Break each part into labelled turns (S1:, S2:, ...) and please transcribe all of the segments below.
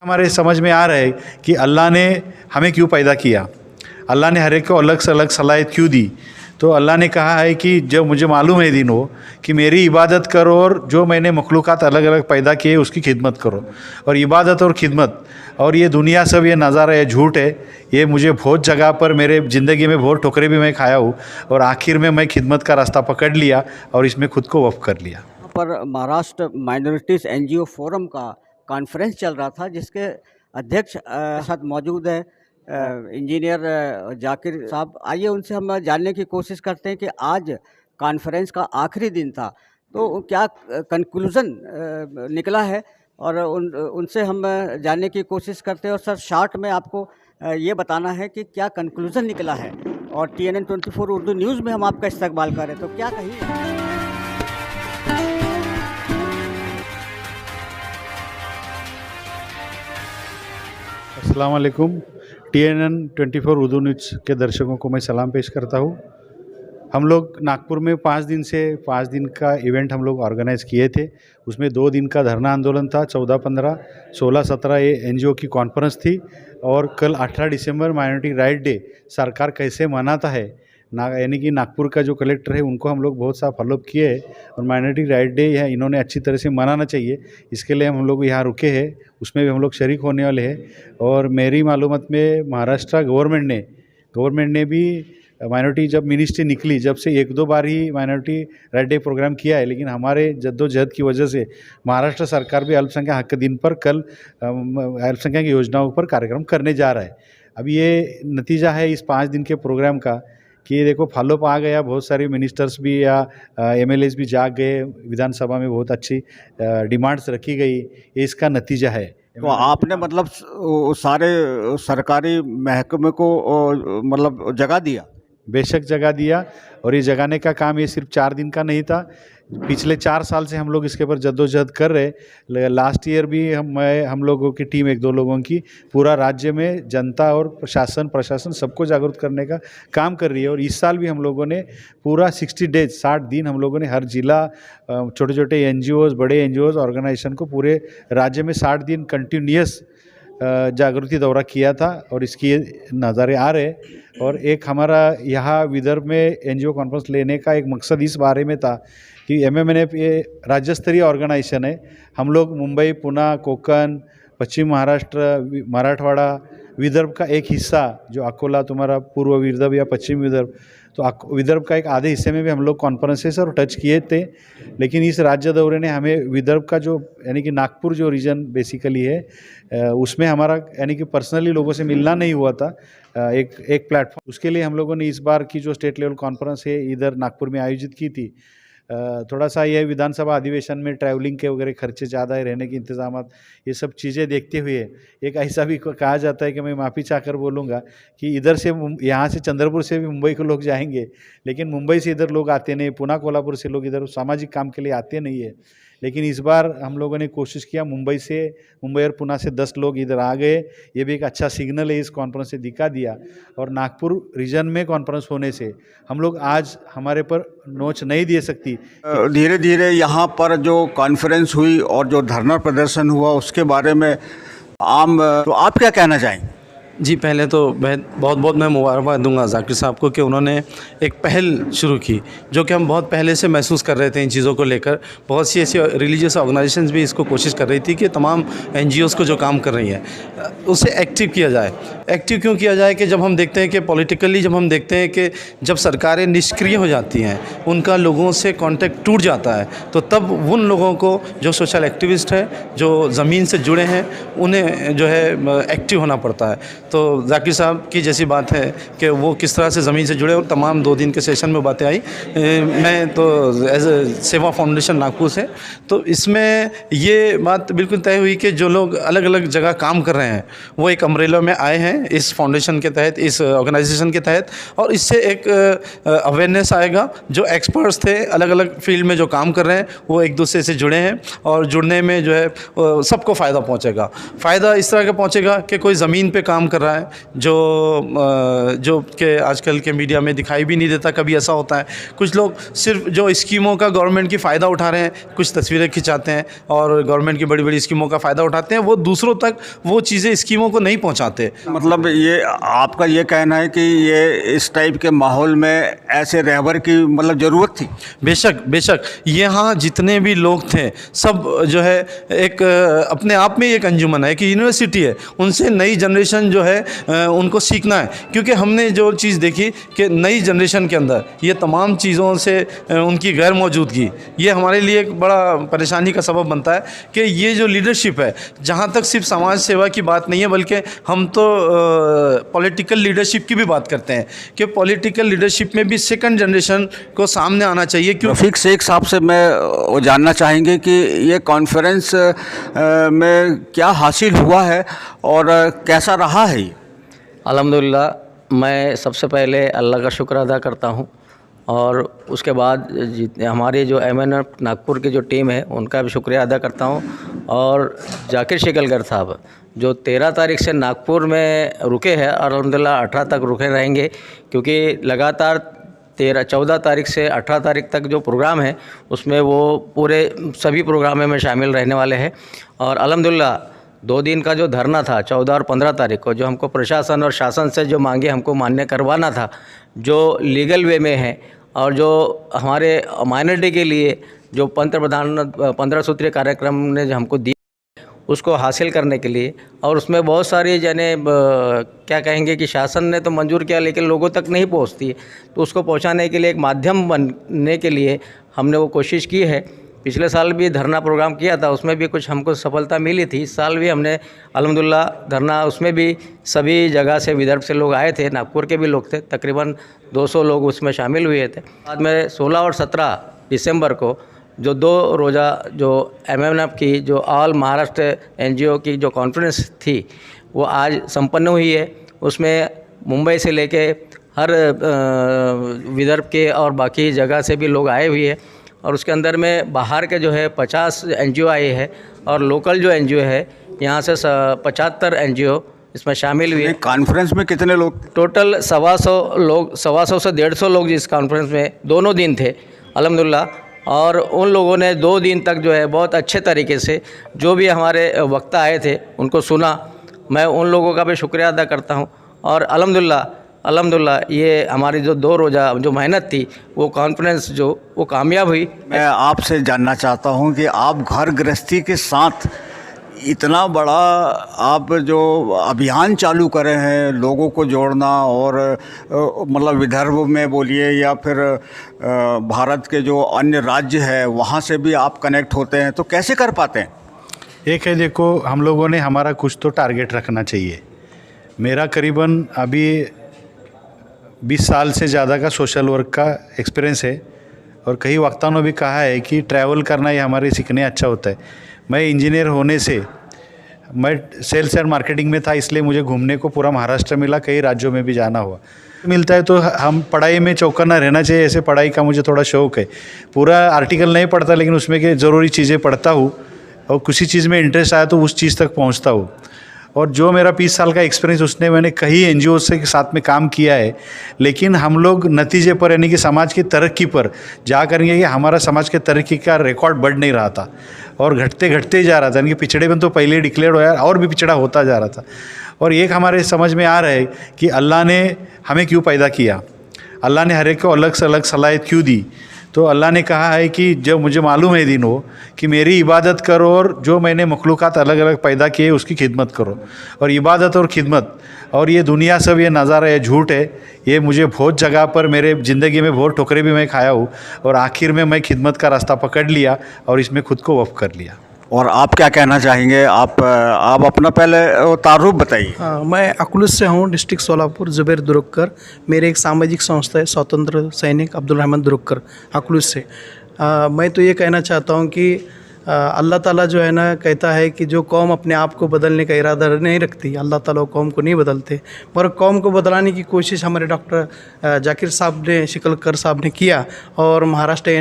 S1: हमारे समझ में आ रहा है कि अल्लाह ने हमें क्यों पैदा किया, अल्लाह ने हर एक को अलग से अलग सलाहियत क्यों दी। तो अल्लाह ने कहा है कि जब मुझे मालूम है दिन वो कि मेरी इबादत करो और जो मैंने मखलूक़ात अलग अलग पैदा किए उसकी खिदमत करो। और इबादत और खिदमत और ये दुनिया सब ये नज़ारा ये झूठ है। ये मुझे बहुत जगह पर मेरे ज़िंदगी में बहुत ठोकरें भी मैं खाया हूँ और आखिर में मैं खिदमत का रास्ता पकड़ लिया और इसमें खुद को वफ़ कर लिया।
S2: यहाँ पर महाराष्ट्र माइनॉरिटीज़ एनजीओ फोरम का कॉन्फ्रेंस चल रहा था, जिसके अध्यक्ष साथ मौजूद है इंजीनियर जाकिर साहब। आइए उनसे हम जानने की कोशिश करते हैं कि आज कॉन्फ्रेंस का आखिरी दिन था, तो क्या कंक्लूज़न निकला है, और उनसे हम जानने की कोशिश करते हैं। और सर, शॉर्ट में आपको ये बताना है कि क्या कंक्लूज़न निकला है, और TNN 24 उर्दू न्यूज़ में हम आपका इस्तकबाल करें, तो क्या कहिए।
S1: अस्सलाम वालेकुम। TNN 24 उर्दू न्यूज़ के दर्शकों को मैं सलाम पेश करता हूँ। हम लोग नागपुर में 5 दिन का इवेंट हम लोग ऑर्गेनाइज़ किए थे। उसमें 2 दिन का धरना आंदोलन था, 14-15, 16-17 ये NGO की कॉन्फ्रेंस थी, और कल 18 दिसंबर माइनॉरिटी राइट डे सरकार कैसे मनाता है यानी कि नागपुर का जो कलेक्टर है उनको हम लोग बहुत सा फॉलोअप किए है, और माइनॉरिटी राइट डे है इन्होंने अच्छी तरह से मनाना चाहिए, इसके लिए हम लोग यहाँ रुके हैं। उसमें भी हम लोग शरीक होने वाले हैं। और मेरी मालूमात में महाराष्ट्र गवर्नमेंट ने भी माइनॉरिटी जब मिनिस्ट्री निकली जब से 1-2 बार ही माइनॉरिटी राइट डे प्रोग्राम किया है, लेकिन हमारे जद्दोजहद की वजह से महाराष्ट्र सरकार भी अल्पसंख्यक हक दिन पर कल अल्पसंख्यक योजनाओं पर कार्यक्रम करने जा रहा है। अब ये नतीजा है इस 5 दिन के प्रोग्राम का कि देखो फॉलोअप आ गया, बहुत सारे मिनिस्टर्स भी या MLAs भी जाग गए, विधानसभा में बहुत अच्छी डिमांड्स रखी गई, ये इसका नतीजा है।
S2: तो आपने मतलब सारे सरकारी महकमे को मतलब जगा दिया?
S1: बेशक जगह दिया, और ये जगाने का काम ये सिर्फ 4 दिन का नहीं था। पिछले 4 साल से हम लोग इसके ऊपर जद्दोजहद कर रहे। लास्ट ईयर भी हम लोगों की टीम 1-2 लोगों की पूरा राज्य में जनता और प्रशासन सबको जागरूक करने का काम कर रही है। और इस साल भी हम लोगों ने पूरा 60 डेज 60 दिन हम लोगों ने हर जिला, छोटे छोटे NGOs, बड़े NGOs ऑर्गेनाइजेशन को पूरे राज्य में 60 दिन कंटिन्यूस जागृति दौरा किया था, और इसकी नज़ारे आ रहे। और एक हमारा यहाँ विदर्भ में NGO कॉन्फ्रेंस लेने का एक मकसद इस बारे में था कि MMNF ये राज्य स्तरीय ऑर्गेनाइजेशन है। हम लोग मुंबई, पुणे, कोकण, पश्चिम महाराष्ट्र, मराठवाड़ा, विदर्भ का एक हिस्सा जो अकोला तुम्हारा पूर्व विदर्भ या पश्चिम विदर्भ, तो विदर्भ का एक आधे हिस्से में भी हम लोग कॉन्फ्रेंसेस और टच किए थे। लेकिन इस राज्य दौरे ने हमें विदर्भ का जो यानी कि नागपुर जो रीजन बेसिकली है उसमें हमारा यानी कि पर्सनली लोगों से मिलना नहीं हुआ था। एक प्लेटफॉर्म उसके लिए हम लोगों ने इस बार की जो स्टेट लेवल कॉन्फ्रेंस है इधर नागपुर में आयोजित की थी। थोड़ा सा यह विधानसभा अधिवेशन में ट्रैवलिंग के वगैरह खर्चे ज़्यादा है, रहने के इंतजाम, ये सब चीज़ें देखते हुए एक ऐसा भी कहा जाता है कि मैं माफ़ी चाहकर बोलूँगा कि इधर से यहाँ से चंद्रपुर से भी मुंबई को लोग जाएंगे, लेकिन मुंबई से इधर लोग आते नहीं, पुणे कोल्हापुर से लोग इधर सामाजिक काम के लिए आते नहीं है। लेकिन इस बार हम लोगों ने कोशिश किया, मुंबई और पुणे से 10 लोग इधर आ गए। ये भी एक अच्छा सिग्नल है, इस कॉन्फ्रेंस से दिखा दिया। और नागपुर रीजन में कॉन्फ्रेंस होने से हम लोग आज हमारे पर नोच नहीं दे सकती।
S2: धीरे धीरे यहाँ पर जो कॉन्फ्रेंस हुई और जो धरना प्रदर्शन हुआ उसके बारे में तो आप क्या कहना चाहेंगे?
S3: जी, पहले तो बहुत बहुत मैं मुबारकबाद दूंगा जाकिर साहब को कि उन्होंने एक पहल शुरू की, जो कि हम बहुत पहले से महसूस कर रहे थे इन चीज़ों को लेकर। बहुत सी ऐसी रिलीजियस ऑर्गेनाइजेशंस भी इसको कोशिश कर रही थी कि तमाम NGOs को जो काम कर रही हैं उसे एक्टिव किया जाए। एक्टिव क्यों किया जाए कि जब हम देखते हैं कि पॉलिटिकली जब हम देखते हैं कि जब सरकारें निष्क्रिय हो जाती हैं, उनका लोगों से कॉन्टेक्ट टूट जाता है, तो तब उन लोगों को जो सोशल एक्टिविस्ट हैं, जो ज़मीन से जुड़े हैं, उन्हें जो है एक्टिव होना पड़ता है। तो जाकिर साहब की जैसी बात है कि वो किस तरह से ज़मीन से जुड़े, और तमाम 2 दिन के सेशन में बातें आई। मैं तो एज ए सेवा फाउंडेशन नागपुर से, तो इसमें ये बात बिल्कुल तय हुई कि जो लोग अलग अलग जगह काम कर रहे हैं वो एक अम्ब्रेला में आए हैं इस फाउंडेशन के तहत, इस ऑर्गेनाइजेशन के तहत, और इससे एक अवेयरनेस आएगा। जो एक्सपर्ट्स थे अलग अलग फील्ड में जो काम कर रहे हैं वो एक दूसरे से जुड़े हैं, और जुड़ने में जो है सबको फ़ायदा पहुँचेगा। फ़ायदा इस तरह का पहुँचेगा कि कोई ज़मीन पर काम कर कर रहा है, जो कि आजकल के मीडिया में दिखाई भी नहीं देता। कभी ऐसा होता है कुछ लोग सिर्फ जो स्कीमों का गवर्नमेंट की फ़ायदा उठा रहे हैं, कुछ तस्वीरें खिंचाते हैं और गवर्नमेंट की बड़ी बड़ी स्कीमों का फ़ायदा उठाते हैं, वो दूसरों तक वो चीज़ें स्कीमों को नहीं पहुँचाते।
S4: मतलब ये आपका ये कहना है कि ये इस टाइप के माहौल में ऐसे रहबर की मतलब ज़रूरत थी?
S3: बेशक बेशक, यहाँ जितने भी लोग थे सब जो है एक अपने आप में एक अंजुमन है, कि यूनिवर्सिटी है, उनसे नई जनरेशन जो है उनको सीखना है। क्योंकि हमने जो चीज़ देखी कि नई जनरेशन के अंदर ये तमाम चीज़ों से उनकी गैर मौजूदगी, ये हमारे लिए एक बड़ा परेशानी का सबब बनता है कि ये जो लीडरशिप है, जहाँ तक सिर्फ समाज सेवा की बात नहीं है, बल्कि हम तो पॉलिटिकल लीडरशिप की भी बात करते हैं कि पॉलिटिकल लीडरशिप में भी सेकंड जनरेशन को सामने आना चाहिए। क्यों
S4: रफ़ीक शेख साहब से मैं वो जानना चाहेंगे कि ये कॉन्फ्रेंस में क्या हासिल हुआ है और कैसा रहा है ये?
S5: अल्हम्दुलिल्लाह, मैं सबसे पहले अल्लाह का शुक्र अदा करता हूँ और उसके बाद हमारी जो MNF नागपुर की जो टीम है उनका भी शुक्रिया अदा करता हूँ। और जाकिर शिकलगर साहब जो 13 तारीख से नागपुर में रुके हैं और अल्हम्दुलिल्लाह 18 तक रुके रहेंगे, क्योंकि लगातार 14 तारीख से 18 तारीख तक जो प्रोग्राम है उसमें वो पूरे सभी प्रोग्रामों में शामिल रहने वाले हैं। और अल्हम्दुलिल्लाह 2 दिन का जो धरना था 14 और 15 तारीख को, जो हमको प्रशासन और शासन से जो मांगे हमको मान्य करवाना था, जो लीगल वे में है, और जो हमारे माइनॉरिटी के लिए जो पंतप्रधान 15 सूत्रीय कार्यक्रम ने जो हमको दी, उसको हासिल करने के लिए, और उसमें बहुत सारी जाने क्या कहेंगे कि शासन ने तो मंजूर किया लेकिन लोगों तक नहीं पहुंचती है, तो उसको पहुंचाने के लिए एक माध्यम बनने के लिए हमने वो कोशिश की है। पिछले साल भी धरना प्रोग्राम किया था, उसमें भी कुछ हमको सफलता मिली थी। इस साल भी हमने अल्हम्दुलिल्लाह धरना, उसमें भी सभी जगह से विदर्भ से लोग आए थे, नागपुर के भी लोग थे, तकरीबन 200 लोग उसमें शामिल हुए थे। बाद में 16 और 17 दिसंबर को जो 2 रोज़ा जो MNF की जो ऑल महाराष्ट्र NGO की जो कॉन्फ्रेंस थी वो आज संपन्न हुई है। उसमें मुंबई से लेके हर विदर्भ के और बाकी जगह से भी लोग आए हुए हैं, और उसके अंदर में बाहर के जो है 50 NGO आए हैं और लोकल जो NGO है यहाँ से 75 NGO इसमें शामिल हुए।
S4: कॉन्फ्रेंस में कितने लोग?
S5: टोटल 125 लोग, 125 से 150 लोग जिस कॉन्फ्रेंस में दोनों दिन थे अल्हम्दुलिल्लाह। और उन लोगों ने 2 दिन तक जो है बहुत अच्छे तरीके से जो भी हमारे वक्ता आए थे उनको सुना। मैं उन लोगों का भी शुक्रिया अदा करता हूँ। और अल्हम्दुलिल्लाह ये हमारी जो 2 रोज़ा जो मेहनत थी वो कॉन्फ्रेंस जो वो कामयाब हुई।
S4: मैं आपसे जानना चाहता हूँ कि आप घर गृहस्थी के साथ इतना बड़ा आप जो अभियान चालू करे हैं, लोगों को जोड़ना, और मतलब विदर्भ में बोलिए या फिर भारत के जो अन्य राज्य है वहाँ से भी आप कनेक्ट होते हैं, तो कैसे कर पाते हैं?
S1: एक है, देखो हम लोगों ने हमारा कुछ तो टारगेट रखना चाहिए। मेरा करीबन अभी 20 साल से ज़्यादा का सोशल वर्क का एक्सपीरियंस है, और कई वक्ताओं ने भी कहा है कि ट्रैवल करना ही हमारे सीखने अच्छा होता है। मैं इंजीनियर होने से मैं सेल्स एंड मार्केटिंग में था, इसलिए मुझे घूमने को पूरा महाराष्ट्र मिला, कई राज्यों में भी जाना हुआ मिलता है। तो हम पढ़ाई में चौकन्ना रहना चाहिए, ऐसे पढ़ाई का मुझे थोड़ा शौक है। पूरा आर्टिकल नहीं पढ़ता लेकिन उसमें के ज़रूरी चीज़ें पढ़ता हूँ, और किसी चीज़ में इंटरेस्ट आया तो उस चीज़ तक पहुँचता हूँ। और जो मेरा 20 साल का एक्सपीरियंस, उसने मैंने कई NGO से साथ में काम किया है, लेकिन हम लोग नतीजे पर यानी कि समाज की तरक्की पर जा करेंगे कि हमारा समाज के तरक्की का रिकॉर्ड बढ़ नहीं रहा था और घटते घटते जा रहा था, यानी कि पिछड़ेपन तो पहले डिक्लेयर हुआ और भी पिछड़ा होता जा रहा था। और एक हमारे समझ में आ रहा है कि अल्लाह ने हमें क्यों पैदा किया, अल्लाह ने हर एक को अलग से अलग सलाहियत क्यों दी। तो अल्लाह ने कहा है कि जब मुझे मालूम है दिन हो कि मेरी इबादत करो और जो मैंने मखलूक़ात अलग अलग पैदा किए उसकी खिदमत करो। और इबादत और खिदमत और ये दुनिया सब ये नज़ारा है, झूठ है, ये मुझे बहुत जगह पर मेरे ज़िंदगी में बहुत ठोकरें भी मैं खाया हूँ, और आखिर में मैं खिदमत का रास्ता पकड़ लिया और इसमें खुद को वफ़ कर लिया।
S4: और आप क्या कहना चाहेंगे? आप अपना पहले तारुफ बताइए।
S6: हाँ, मैं अकलूस से हूँ, डिस्ट्रिक्ट सोलापुर, जुबैर दुरुक्कर। मेरे एक सामाजिक संस्था है स्वतंत्र सैनिक अब्दुल रहमान दुरुक्कर, अकलूस से। मैं तो ये कहना चाहता हूँ कि अल्लाह ताला जो है ना कहता है कि जो कौम अपने आप को बदलने का इरादा नहीं रखती, अल्लाह ताला कौम को नहीं बदलते, मगर कौम को बदलाने की कोशिश हमारे डॉक्टर जाकिर साहब ने, शिकलकर साहब ने किया, और महाराष्ट्र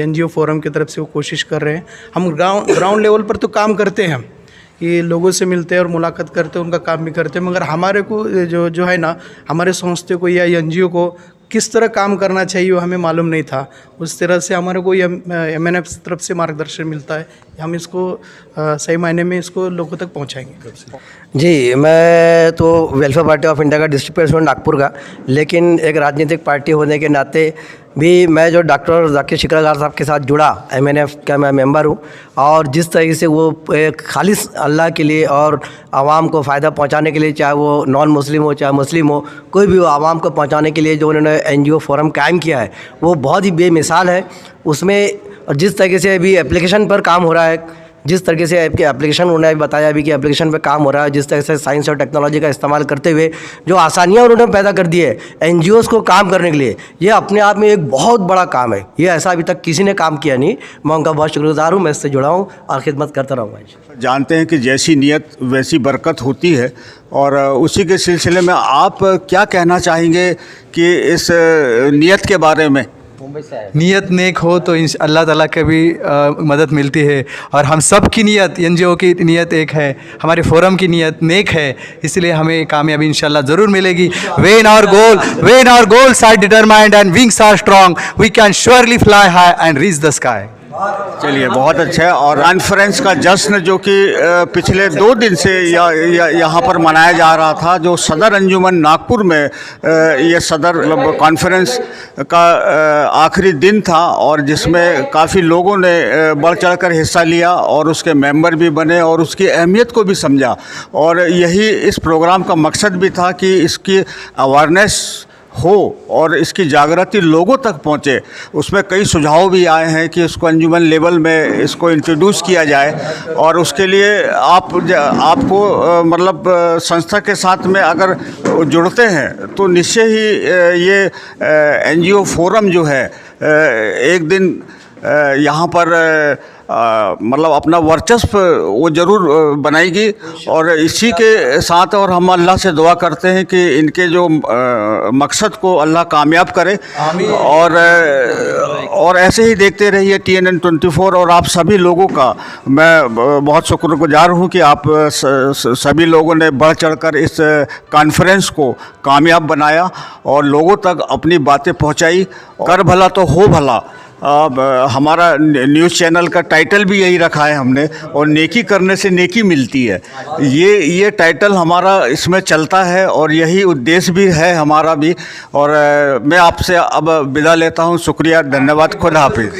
S6: NGO फोरम की तरफ से वो कोशिश कर रहे हैं। हम ग्राउंड लेवल पर तो काम करते हैं, कि लोगों से मिलते हैं और मुलाकात करते हैं, उनका काम भी करते हैं, मगर हमारे को जो है ना, हमारे संस्थे को या एनजीओ को किस तरह काम करना चाहिए वो हमें मालूम नहीं था। उस तरह से हमारे को MNF तरफ से मार्गदर्शन मिलता है, हम इसको सही मायने में इसको लोगों तक पहुंचाएंगे।
S7: जी, मैं तो वेलफेयर पार्टी ऑफ इंडिया का डिस्ट्रिक्ट प्रेसिडेंट नागपुर का, लेकिन एक राजनीतिक पार्टी होने के नाते भी मैं जो डॉक्टर जाकिर शिकरागार साहब के साथ जुड़ा, MNF का मैं मेंबर हूँ, और जिस तरीके से वो एक खालिस अल्लाह के लिए और आवाम को फ़ायदा पहुँचाने के लिए, चाहे वो नॉन मुस्लिम हो चाहे मुस्लिम हो, कोई भी हो, आवाम को पहुँचाने के लिए जो उन्होंने NGO फोरम कायम किया है वो बहुत ही बेमिसाल है। उसमें और जिस तरीके से अभी एप्लीकेशन पर काम हो रहा है, जिस तरीके से आपके एप्लीकेशन उन्होंने बताया अभी कि एप्लीकेशन पे काम हो रहा है, जिस तरह से साइंस और टेक्नोलॉजी का इस्तेमाल करते हुए जो आसानियाँ उन्होंने पैदा कर दी है NGOs को काम करने के लिए, ये अपने आप में एक बहुत बड़ा काम है। ये ऐसा अभी तक किसी ने काम किया नहीं। मैं उनका बहुत शुक्रगुजार हूँ, मैं इससे जुड़ा हूँ और ख़िदमत करता रहूँगा।
S4: जानते हैं कि जैसी नीयत वैसी बरकत होती है, और उसी के सिलसिले में आप क्या कहना चाहेंगे कि इस नीयत के बारे में?
S8: नीयत नेक हो तो अल्लाह ताला की भी मदद मिलती है, और हम सब की नीयत, NGO की नीयत एक है, हमारे फोरम की नीयत नेक है, इसलिए हमें कामयाबी इंशाल्लाह ज़रूर मिलेगी। When our goals are determined and wings are strong, we can surely fly high and reach the sky.
S4: चलिए, बहुत अच्छा है। और कॉन्फ्रेंस का जश्न जो कि पिछले 2 दिन से यहाँ पर मनाया जा रहा था, जो सदर अंजुमन नागपुर में ये सदर कॉन्फ्रेंस का आखिरी दिन था, और जिसमें काफ़ी लोगों ने बढ़ चढ़ कर हिस्सा लिया और उसके मेंबर भी बने और उसकी अहमियत को भी समझा। और यही इस प्रोग्राम का मकसद भी था कि इसकी अवेयरनेस हो और इसकी जागृति लोगों तक पहुँचे। उसमें कई सुझाव भी आए हैं कि इसको अंजुमन लेवल में इसको इंट्रोड्यूस किया जाए, और उसके लिए आपको मतलब संस्था के साथ में अगर जुड़ते हैं तो निश्चय ही ये NGO फोरम जो है एक दिन यहाँ पर मतलब अपना वर्चस्व वो ज़रूर बनाएगी। और इसी के साथ और हम अल्लाह से दुआ करते हैं कि इनके जो मकसद को अल्लाह कामयाब करे, और ऐसे ही देखते रहिए TNN 24। और आप सभी लोगों का मैं बहुत शुक्रगुजार हूँ कि आप सभी लोगों ने बढ़ चढ़कर इस कॉन्फ्रेंस को कामयाब बनाया और लोगों तक अपनी बातें पहुँचाई। कर भला तो हो भला, हमारा न्यूज़ चैनल का टाइटल भी यही रखा है हमने, और नेकी करने से नेकी मिलती है, ये टाइटल हमारा इसमें चलता है और यही उद्देश्य भी है हमारा भी। और मैं आपसे अब विदा लेता हूँ। शुक्रिया, धन्यवाद, खुदा हाफिज़।